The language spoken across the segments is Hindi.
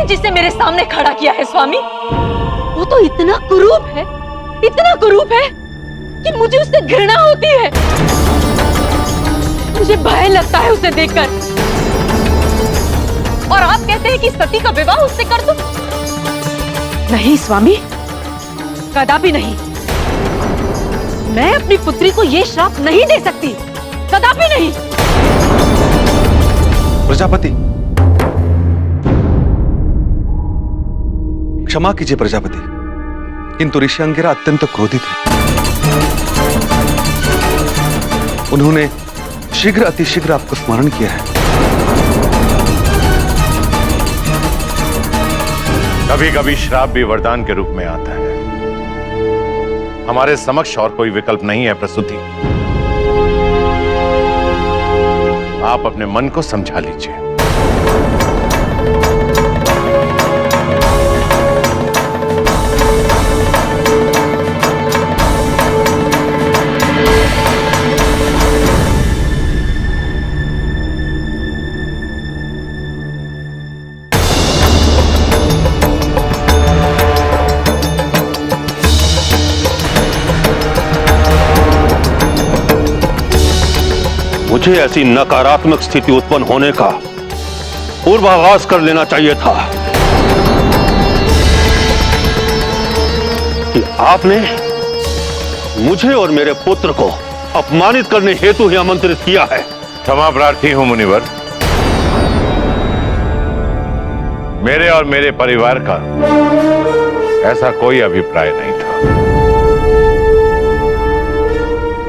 जिसे मेरे सामने खड़ा किया है स्वामी, वो तो इतना कुरूप है कि मुझे उससे घृणा होती है। मुझे भय लगता है उसे देखकर। और आप कहते हैं कि सती का विवाह उससे कर दूं? नहीं स्वामी, कदापि नहीं। मैं अपनी पुत्री को यह श्राप नहीं दे सकती, कदापि नहीं। प्रजापति, क्षमा कीजिए प्रजापति, किंतु ऋषि अंगिरा अत्यंत क्रोधित है। उन्होंने अतिशीघ्र आपको स्मरण किया है। कभी कभी श्राप भी वरदान के रूप में आता है। हमारे समक्ष और कोई विकल्प नहीं है प्रसूति। आप अपने मन को समझा लीजिए। मुझे ऐसी नकारात्मक स्थिति उत्पन्न होने का पूर्वाभास कर लेना चाहिए था कि आपने मुझे और मेरे पुत्र को अपमानित करने हेतु ही आमंत्रित किया है। क्षमा प्रार्थी हूं मुनिवर। मेरे और मेरे परिवार का ऐसा कोई अभिप्राय नहीं था।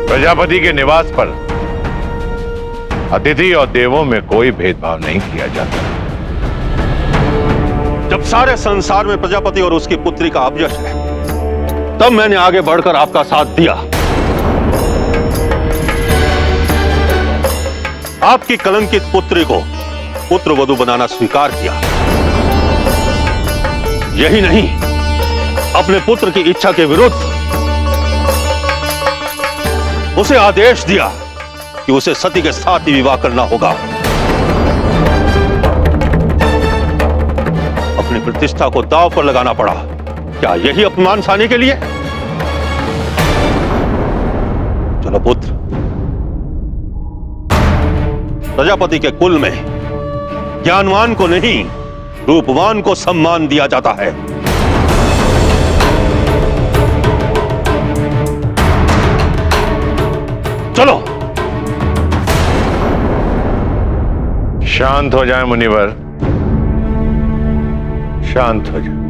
प्रजापति के निवास पर अतिथि और देवों में कोई भेदभाव नहीं किया जाता। जब सारे संसार में प्रजापति और उसकी पुत्री का अपयश है, तब मैंने आगे बढ़कर आपका साथ दिया। आपकी कलंकित पुत्री को पुत्रवधू बनाना स्वीकार किया। यही नहीं, अपने पुत्र की इच्छा के विरुद्ध उसे आदेश दिया कि उसे सती के साथ ही विवाह करना होगा। अपनी प्रतिष्ठा को दांव पर लगाना पड़ा। क्या यही अपमान सहने के लिए? चलो पुत्र, प्रजापति के कुल में ज्ञानवान को नहीं, रूपवान को सम्मान दिया जाता है। चलो। शांत हो जाए मुनिवर, शांत हो जाए।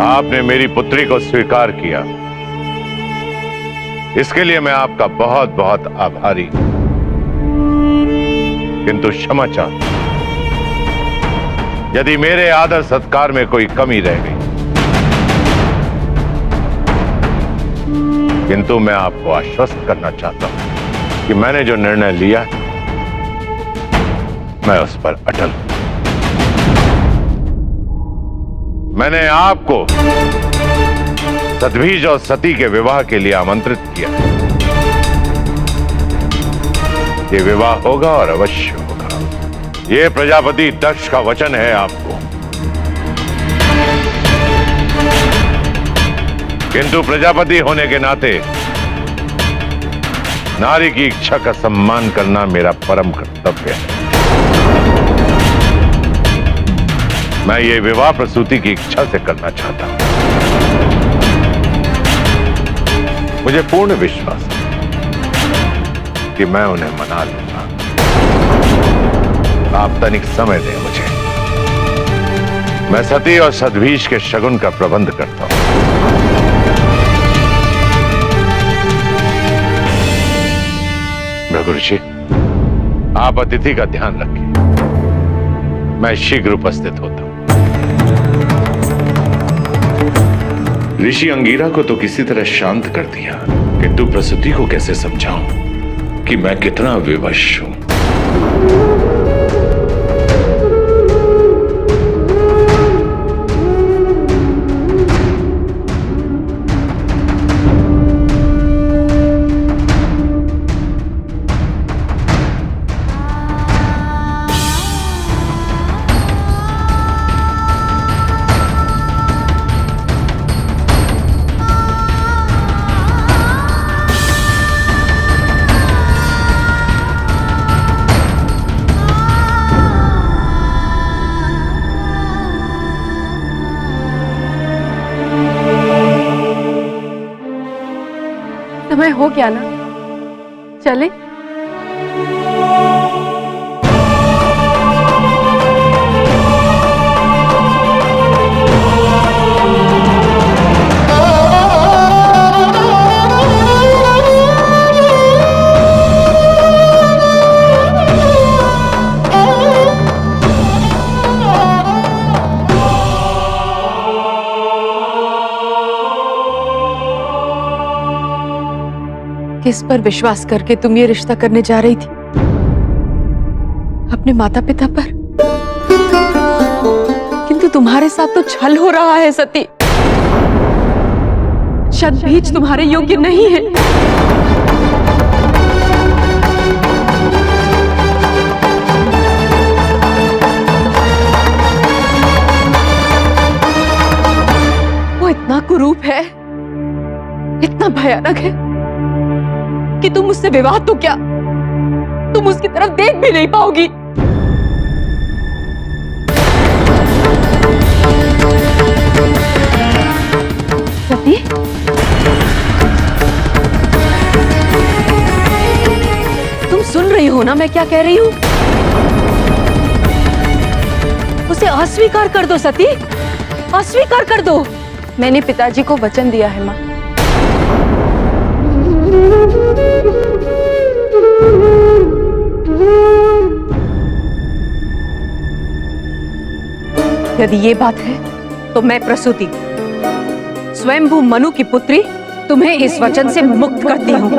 आपने मेरी पुत्री को स्वीकार किया, इसके लिए मैं आपका बहुत बहुत आभारी हूं। किंतु क्षमा चाहता हूं, यदि मेरे आदर सत्कार में कोई कमी रह गई, किंतु मैं आपको आश्वस्त करना चाहता हूं कि मैंने जो निर्णय लिया है, मैं उस पर अटल हूं। मैंने आपको सद्भिज और सती के विवाह के लिए आमंत्रित किया। ये विवाह होगा और अवश्य होगा। ये प्रजापति दक्ष का वचन है आपको। किंतु प्रजापति होने के नाते नारी की इच्छा का सम्मान करना मेरा परम कर्तव्य है। मैं ये विवाह प्रसूति की इच्छा से करना चाहता हूं। मुझे पूर्ण विश्वास है कि मैं उन्हें मना लूंगा। आप तनिक समय दें मुझे। मैं सती और सद्भिज के शगुन का प्रबंध करता हूं। भृगु ऋषि, आप अतिथि का ध्यान रखें। मैं शीघ्र उपस्थित होता हूं। ऋषि अंगीरा को तो किसी तरह शांत कर दिया, किंतु प्रसूति को कैसे समझाऊं कि मैं कितना विवश हूं। समय हो गया ना, चले? किस पर विश्वास करके तुम ये रिश्ता करने जा रही थी? अपने माता पिता पर? किंतु तुम्हारे साथ तो छल हो रहा है सती। शतबीज तुम्हारे योग्य नहीं है। वो इतना कुरूप है, इतना भयानक है कि तुम उससे विवाह तो क्या, तुम उसकी तरफ देख भी नहीं पाओगी। सती, तुम सुन रही हो ना मैं क्या कह रही हूं? उसे अस्वीकार कर दो सती, अस्वीकार कर दो। मैंने पिताजी को वचन दिया है मां। यदि ये बात है तो मैं प्रसूति, स्वयंभू मनु की पुत्री, तुम्हें इस वचन से मुक्त करती हूं।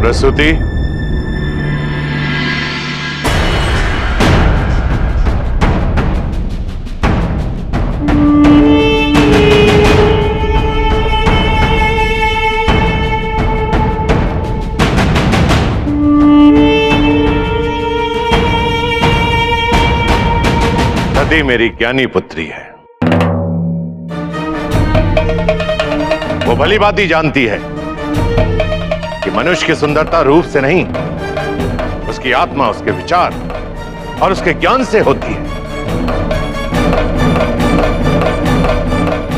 प्रसूति, सती मेरी ज्ञानी पुत्री है। वो भली बात ही जानती है कि मनुष्य की सुंदरता रूप से नहीं, उसकी आत्मा, उसके विचार और उसके ज्ञान से होती है।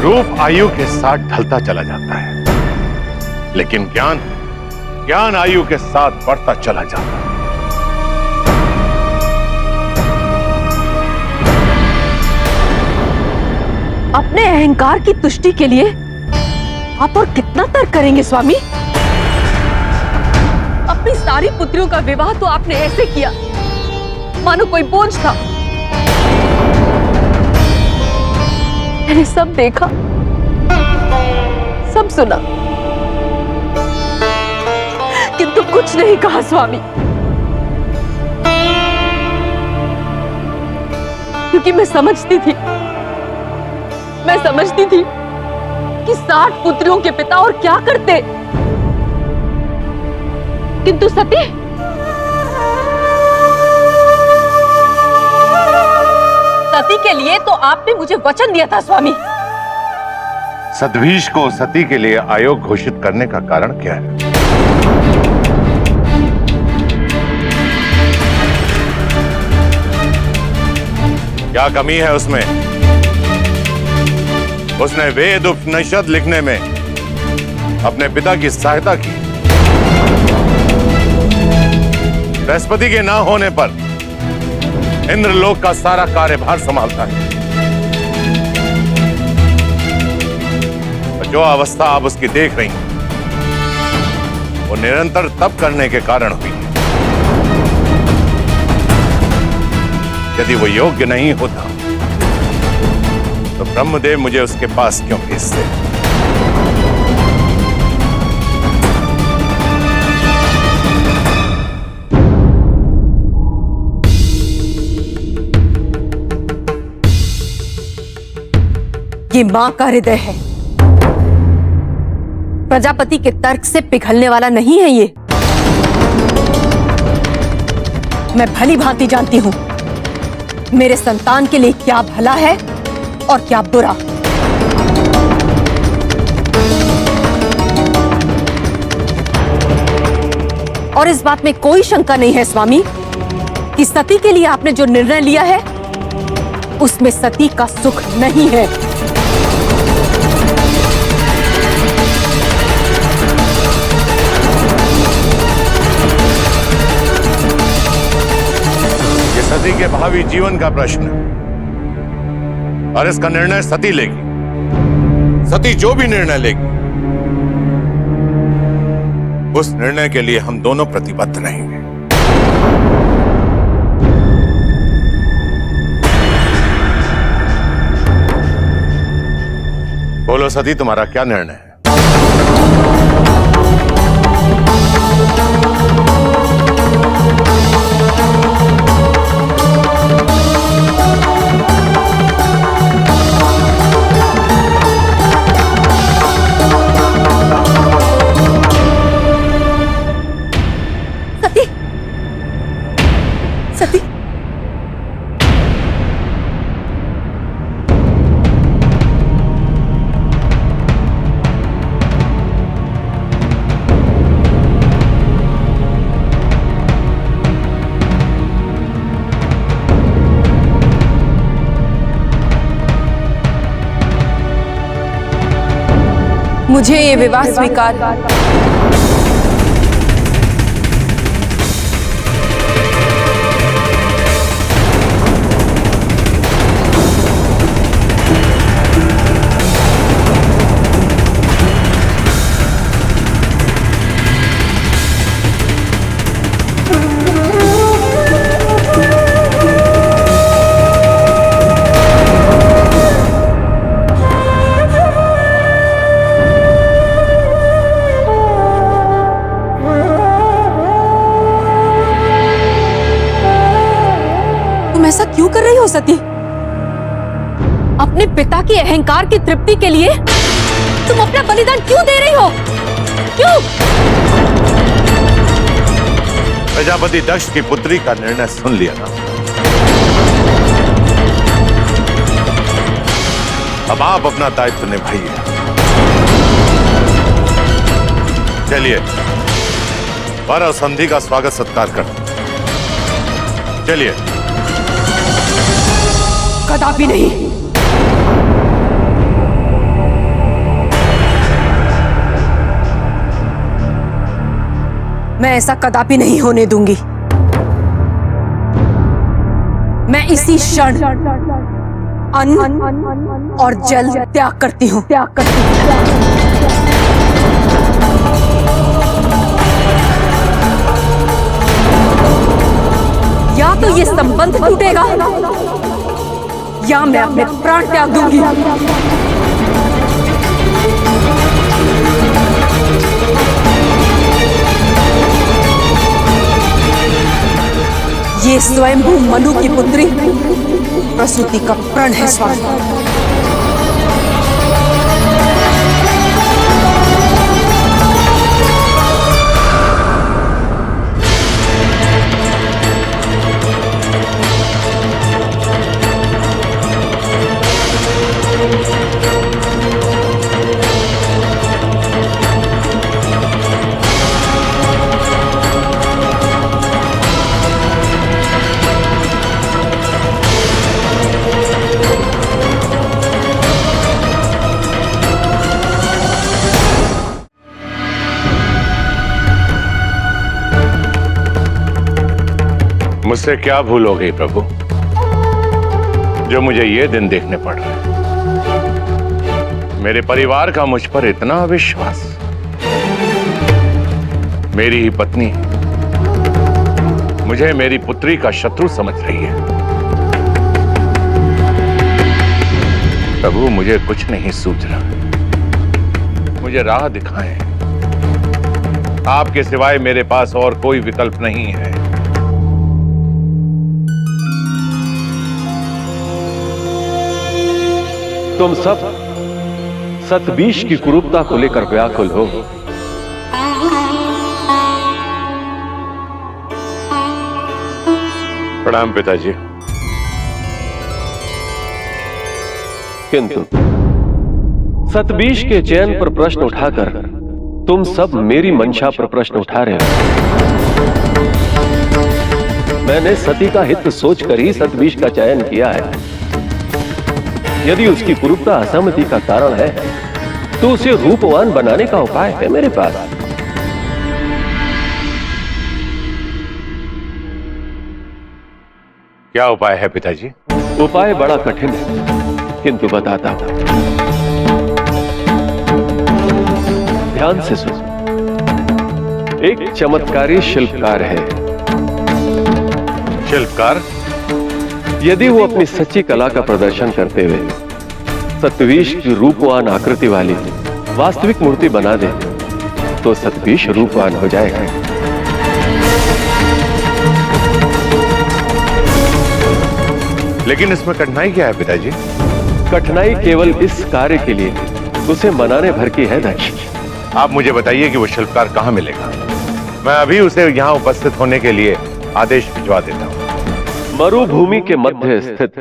रूप आयु के साथ ढलता चला जाता है, लेकिन ज्ञान आयु के साथ बढ़ता चला जाता है। अपने अहंकार की तुष्टि के लिए आप और कितना तर्क करेंगे स्वामी? अपनी सारी पुत्रियों का विवाह तो आपने ऐसे किया मानो कोई बोझ था। मैंने सब देखा, सब सुना, किंतु कुछ नहीं कहा स्वामी, क्योंकि मैं समझती थी कि 60 पुत्रियों के पिता और क्या करते। किंतु सती, सती के लिए तो आपने मुझे वचन दिया था स्वामी। सतभीष को सती के लिए आयोग घोषित करने का कारण क्या है? क्या कमी है उसमें? उसने वेद उपनिषद लिखने में अपने पिता की सहायता की। बृहस्पति के ना होने पर इंद्रलोक का सारा कार्यभार संभालता है। जो अवस्था आप उसकी देख रही हैं, वो निरंतर तप करने के कारण हुई है। यदि वो योग्य नहीं होता तो ब्रह्मदेव मुझे उसके पास क्यों भेजते? ये मां का हृदय है, प्रजापति के तर्क से पिघलने वाला नहीं है ये। मैं भली भांति जानती हूं मेरे संतान के लिए क्या भला है और क्या बुरा। और इस बात में कोई शंका नहीं है स्वामी कि सती के लिए आपने जो निर्णय लिया है उसमें सती का सुख नहीं है। ये सती के भावी जीवन का प्रश्न है और इसका निर्णय सती लेगी। सती जो भी निर्णय लेगी उस निर्णय के लिए हम दोनों प्रतिबद्ध रहेंगे। बोलो सती, तुम्हारा क्या निर्णय है? सती, मुझे ये विवाह स्वीकार। ऐसा क्यों कर रही हो सती? अपने पिता के अहंकार की तृप्ति के लिए तुम अपना बलिदान क्यों दे रही हो? क्यों? प्रजापति दक्ष की पुत्री का निर्णय सुन लिया ना? अब आप अपना दायित्व निभाइए। चलिए वर और संधि का स्वागत सत्कार करते। चलिए। कदापि नहीं। मैं ऐसा कदापि नहीं होने दूंगी। मैं इसी क्षण अन्न और जल त्याग करती हूँ। या तो ये संबंध टूटेगा या मैं अपने प्राण त्याग दूंगी। ये स्वयंभू मनु की पुत्री प्रसूति का प्रण है स्वामी। मुझसे क्या भूल हो गई प्रभु, जो मुझे ये दिन देखने पड़ रहे हैं? मेरे परिवार का मुझ पर इतना अविश्वास। मेरी ही पत्नी मुझे मेरी पुत्री का शत्रु समझ रही है। प्रभु, मुझे कुछ नहीं सूझ रहा। मुझे राह दिखाएं। आपके सिवाय मेरे पास और कोई विकल्प नहीं है। तुम सब सतबीश की कुरूपता को लेकर व्याकुल हो। प्रणाम पिताजी। किंतु सतबीश के चयन पर प्रश्न उठाकर तुम सब मेरी मंशा पर प्रश्न उठा रहे हो। मैंने सती का हित सोचकर ही सतविष का चयन किया है। यदि उसकी कुरूपता असहमति का कारण है तो उसे रूपवान बनाने का उपाय है मेरे पास। क्या उपाय है पिताजी? उपाय बड़ा कठिन है, किंतु बताता हूं। ध्यान से सुनो। एक चमत्कारी शिल्पकार है। शिल्पकार? यदि वो अपनी सच्ची कला का प्रदर्शन करते हुए सतविष की रूपवान आकृति वाली वास्तविक मूर्ति बना दे तो सतविष रूपवान हो जाएगा। लेकिन इसमें कठिनाई क्या है पिताजी? कठिनाई केवल इस कार्य के लिए उसे मनाने भर की है दक्ष। आप मुझे बताइए कि वो शिल्पकार कहां मिलेगा। मैं अभी उसे यहां उपस्थित होने के लिए आदेश भिजवा देता हूं। मरुभूमि के मध्य स्थित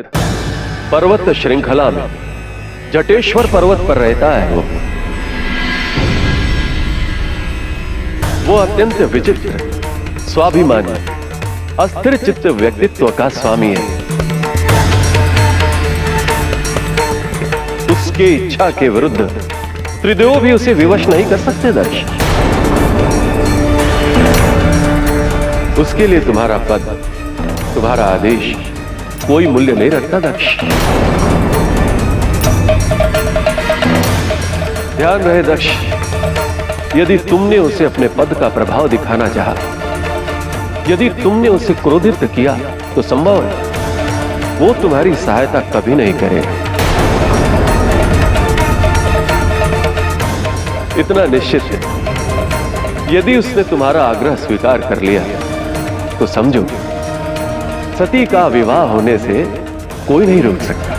पर्वत श्रृंखला में जटेश्वर पर्वत पर रहता है वो अत्यंत विचित्र, स्वाभिमानी, अस्थिर चित्त व्यक्तित्व का स्वामी है। उसके इच्छा के विरुद्ध त्रिदेव भी उसे विवश नहीं कर सकते दक्ष। उसके लिए तुम्हारा पद, तुम्हारा आदेश कोई मूल्य नहीं रखता दक्ष। ध्यान रहे दक्ष, यदि तुमने उसे अपने पद का प्रभाव दिखाना चाहा, यदि तुमने उसे क्रोधित किया तो संभव है वो तुम्हारी सहायता कभी नहीं करेगा। इतना निश्चित है, यदि उसने तुम्हारा आग्रह स्वीकार कर लिया तो समझो सती का विवाह होने से कोई नहीं रोक सकता।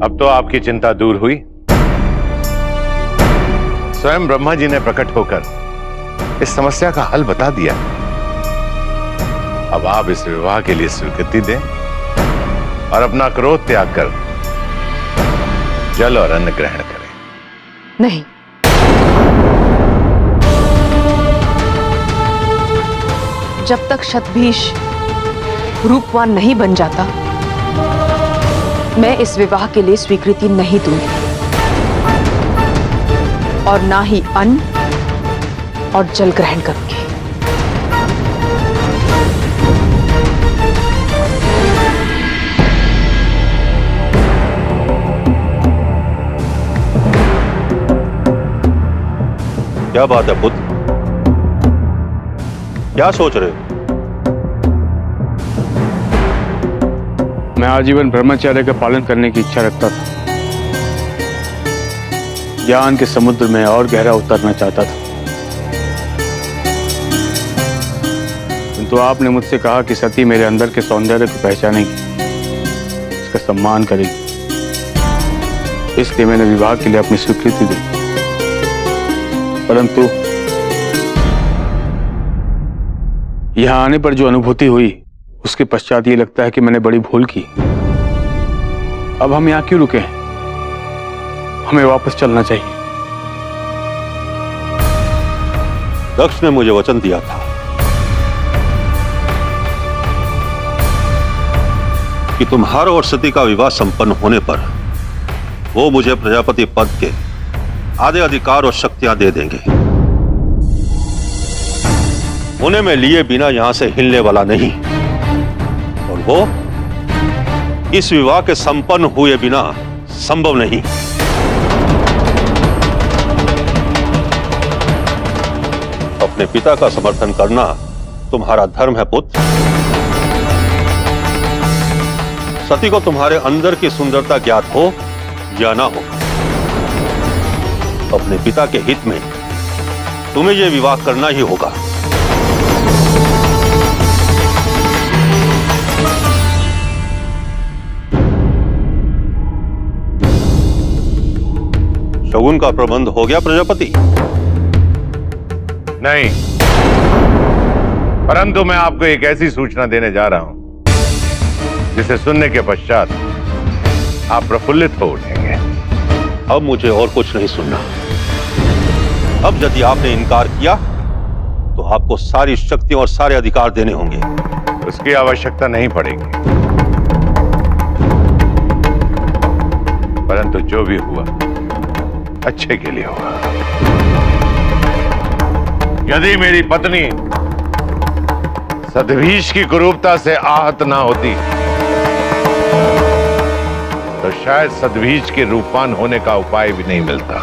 अब तो आपकी चिंता दूर हुई। स्वयं ब्रह्मा जी ने प्रकट होकर इस समस्या का हल बता दिया। अब आप इस विवाह के लिए स्वीकृति दें और अपना क्रोध त्याग कर जल और अन्न ग्रहण करें। नहीं, जब तक शतभिष रूपवान नहीं बन जाता मैं इस विवाह के लिए स्वीकृति नहीं दूंगी, और ना ही अन्न और जल ग्रहण करूंगी। क्या बात है पुत्र? क्या सोच रहे हो? मैं आजीवन ब्रह्मचर्य का पालन करने की इच्छा रखता था। ज्ञान के समुद्र में और गहरा उतरना चाहता था, किंतु आपने मुझसे कहा कि सती मेरे अंदर के सौंदर्य को पहचानेगी, इसका सम्मान करेगी। इसलिए मैंने विवाह के लिए अपनी स्वीकृति दी। परंतु यहां आने पर जो अनुभूति हुई उसके पश्चात ये लगता है कि मैंने बड़ी भूल की। अब हम यहां क्यों रुके हैं? हमें वापस चलना चाहिए। दक्ष ने मुझे वचन दिया था कि तुम्हारा और सती का विवाह संपन्न होने पर वो मुझे प्रजापति पद के आधे अधिकार और शक्तियां दे देंगे। उन्हें मैं लिए बिना यहां से हिलने वाला नहीं, और वो इस विवाह के संपन्न हुए बिना संभव नहीं। अपने पिता का समर्थन करना तुम्हारा धर्म है पुत्र। सती को तुम्हारे अंदर की सुंदरता ज्ञात हो या ना हो, अपने पिता के हित में तुम्हें यह विवाह करना ही होगा। शगुन का प्रबंध हो गया प्रजापति? नहीं, परंतु मैं आपको एक ऐसी सूचना देने जा रहा हूं जिसे सुनने के पश्चात आप प्रफुल्लित हो उठेंगे। अब मुझे और कुछ नहीं सुनना। अब यदि आपने इनकार किया तो आपको सारी शक्तियां और सारे अधिकार देने होंगे। उसकी आवश्यकता नहीं पड़ेगी, परंतु जो भी हुआ अच्छे के लिए हुआ। यदि मेरी पत्नी सदभीष की कुरूपता से आहत ना होती तो शायद सदभीष के रूपवान होने का उपाय भी नहीं मिलता।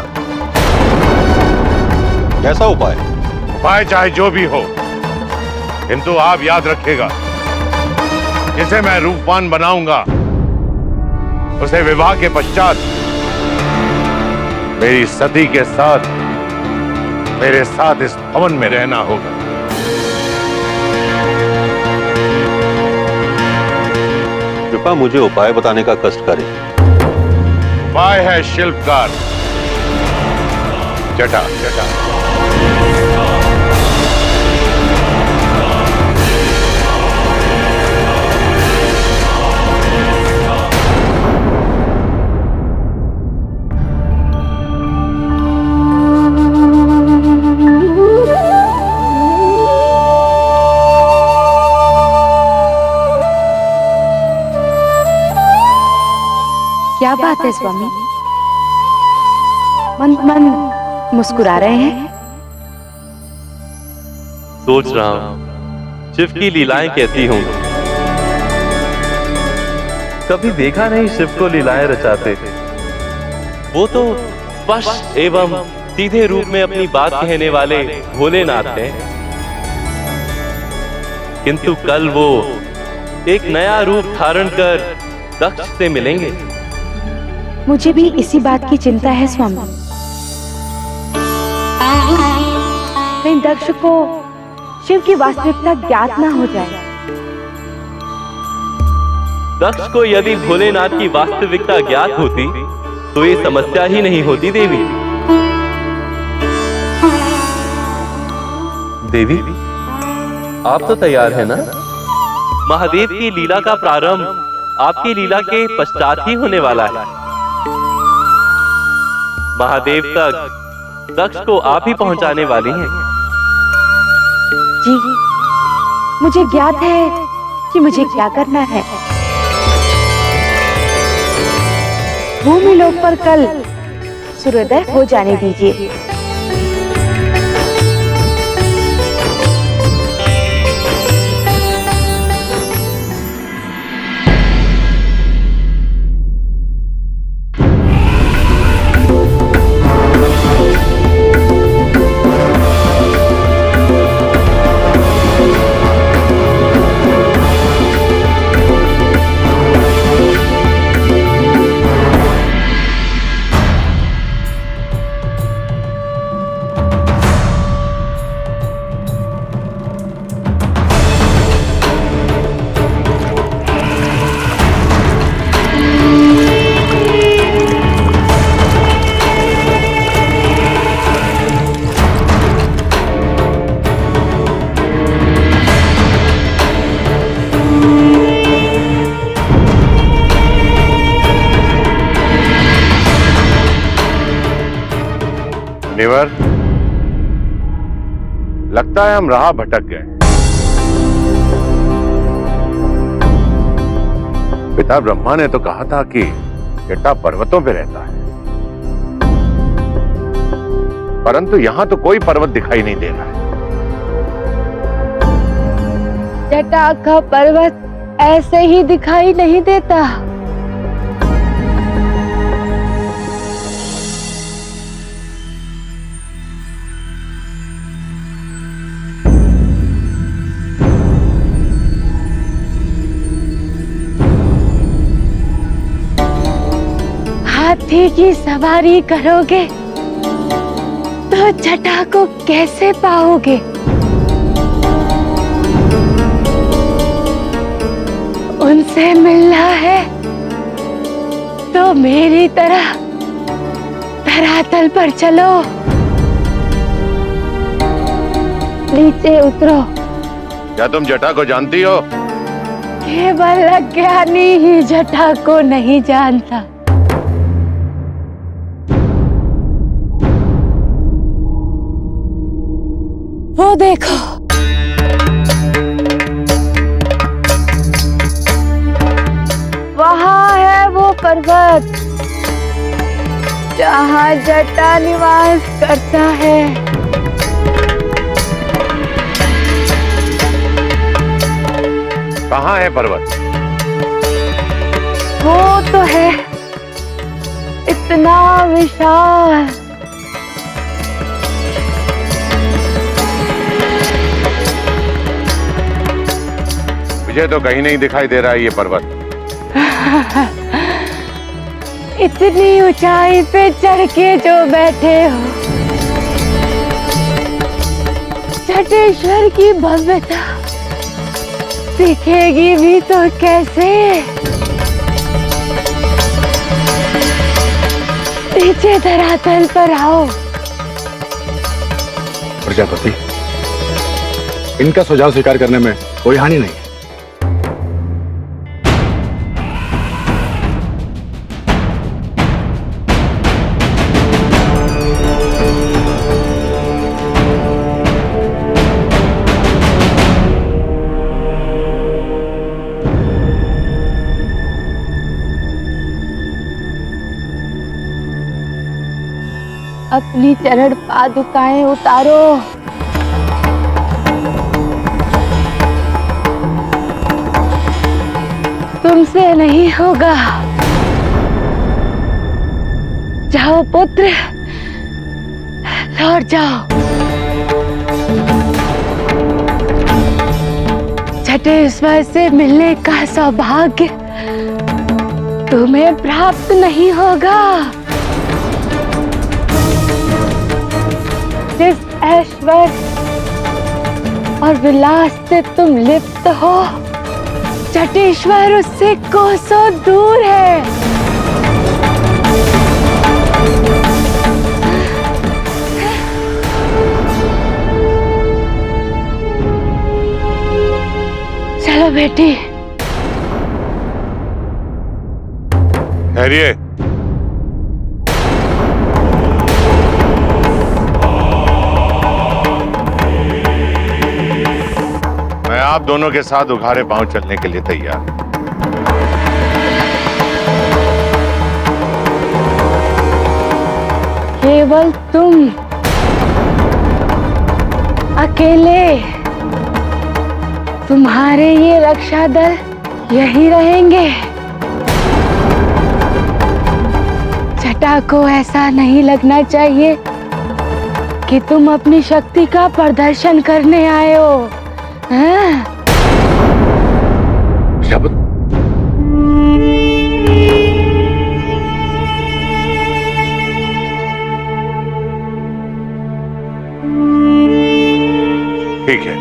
कैसा उपाय? उपाय चाहे जो भी हो, किंतु आप याद रखिएगा, जिसे मैं रूपवान बनाऊंगा उसे विवाह के पश्चात मेरी सती के साथ मेरे साथ इस भवन में रहना होगा। कृपया मुझे उपाय बताने का कष्ट करें। उपाय है शिल्पकार जटा। जटा क्या बात है स्वामी, मंद मंद मुस्कुरा रहे हैं? सोच रहा हूं शिव की लीलाएं कैसी होंगी। कभी देखा नहीं शिव को लीलाएं रचाते। वो तो स्पष्ट एवं सीधे रूप में अपनी बात कहने वाले भोलेनाथ हैं, किंतु कल वो एक नया रूप धारण कर दक्ष से मिलेंगे। मुझे भी इसी बात की चिंता है स्वामी। कहीं दक्ष को शिव की वास्तविकता ज्ञात ना हो जाए। दक्ष को यदि भोलेनाथ की वास्तविकता ज्ञात होती तो ये समस्या ही नहीं होती। देवी देवी आप तो तैयार है ना? महादेव की लीला का प्रारंभ आपकी लीला के पश्चात ही होने वाला है। महादेव तक दक्ष को आप ही पहुंचाने वाली हैं। जी, मुझे ज्ञात है कि मुझे क्या करना है। भूमि लोक पर कल सूर्योदय हो जाने दीजिए। निवर, लगता है हम राह भटक गए। पिता ब्रह्मा ने तो कहा था कि जटा पर्वतों पे रहता है, परंतु यहां तो कोई पर्वत दिखाई नहीं दे रहा है। जटा का पर्वत ऐसे ही दिखाई नहीं देता। हाथी की सवारी करोगे तो जटा को कैसे पाओगे? उनसे मिलना है तो मेरी तरह धरातल पर चलो, नीचे उतरो। क्या तुम जटा को जानती हो? केवल अज्ञानी ही जटा को नहीं जानता। वो देखो, वहाँ है वो पर्वत जहाँ जटा निवास करता है। कहाँ है पर्वत? वो तो है इतना विशाल, मुझे तो कहीं नहीं दिखाई दे रहा है ये पर्वत। इतनी ऊंचाई पे चढ़ के जो बैठे हो, जटेश्वर की भव्यता दिखेगी भी तो कैसे। नीचे धरातल पर आओ। प्रजापति, इनका सुझाव स्वीकार करने में कोई हानि नहीं है। अपनी चरण पादुकाएं उतारो। तुमसे नहीं होगा। जाओ पुत्र, लौट जाओ। जटेश्वर से मिलने का सौभाग्य तुम्हें प्राप्त नहीं होगा। जिस ऐश्वर्य और विलास से तुम लिप्त हो, जटेश्वर उससे कोसों दूर है। चलो बेटी। ठहरिए। मैं आप दोनों के साथ उघारे पांव चलने के लिए तैयार हूं। केवल तुम अकेले, तुम्हारे ये रक्षा दल यही रहेंगे। जटा को ऐसा नहीं लगना चाहिए कि तुम अपनी शक्ति का प्रदर्शन करने आए हो। हाँ? ठीक है,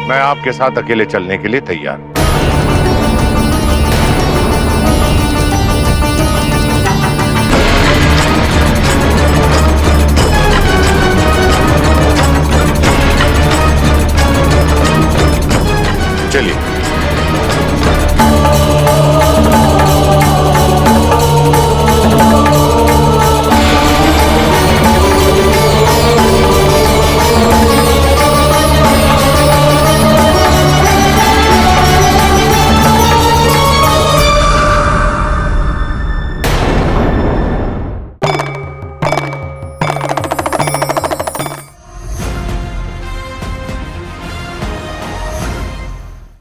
मैं आपके साथ अकेले चलने के लिए तैयार हूं।